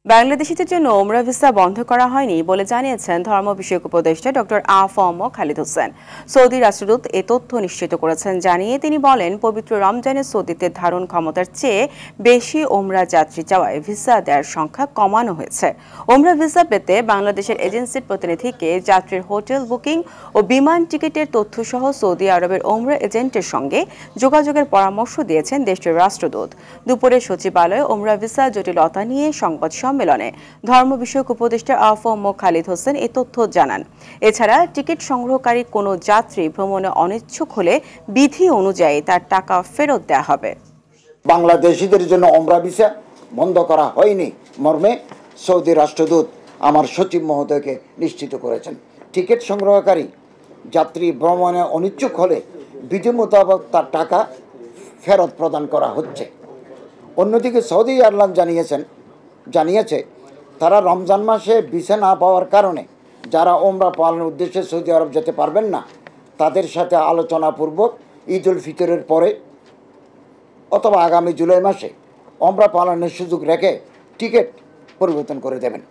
বাংলাদেশিদের জন্য ওমরা ভিসা বন্ধ করা হয়নি বলে জানিয়েছেন ধর্ম বিষয়ক উপদেষ্টা ডক্টর আ.ফ.ম. খালিদ হোসেন। সৌদি রাষ্ট্রদূত এ তথ্য নিশ্চিত করেছেন জানিয়ে তিনি বলেন, পবিত্র রমজানে সৌদিতে ধারণ ক্ষমতার চেয়ে বেশি ওমরা যাত্রী যাওয়ায় ভিসা দেওয়ার সংখ্যা কমানো হয়েছে। ওমরা ভিসা পেতে বাংলাদেশের এজেন্সির প্রতিনিধিকে যাত্রীর হোটেল বুকিং ও বিমান টিকিটের তথ্যসহ সৌদি আরবের ওমরা এজেন্টের সঙ্গে যোগাযোগের পরামর্শ দিয়েছেন দেশটির রাষ্ট্রদূত। দুপুরে সচিবালয়ে ওমরা ভিসা জটিলতা নিয়ে সংবাদ সম্মেলনে ধর্ম বিষয়ক উপদেষ্টা আ.ফ.ম. খালিদ হোসেন এ তথ্য জানান। এছাড়া টিকিট সংগ্রহকারী কোনো যাত্রী ভ্রমণে অনিচ্ছুক হলে বিধি অনুযায়ী তার টাকা ফেরত দেওয়া হবে। বাংলাদেশিদের জন্য ওমরা ভিসা বন্ধ করা হয়নি মর্মে সৌদি রাষ্ট্রদূত আমার সচিব মহোদয়কে নিশ্চিত করেছেন। টিকিট সংগ্রহকারী যাত্রী ভ্রমণে অনিচ্ছুক হলে বিধি মোতাবেক তার টাকা ফেরত প্রদান করা হচ্ছে। অন্যদিকে সৌদি এয়ারলাইন্স জানিয়েছে তারা রমজান মাসে ভিসা না পাওয়ার কারণে যারা ওমরা পালনের উদ্দেশ্যে সৌদি আরব যেতে পারবেন না তাদের সাথে আলোচনাপূর্বক ঈদ উল ফিতরের পরে অথবা আগামী জুলাই মাসে ওমরা পালনের সুযোগ রেখে টিকিট পরিবর্তন করে দেবেন।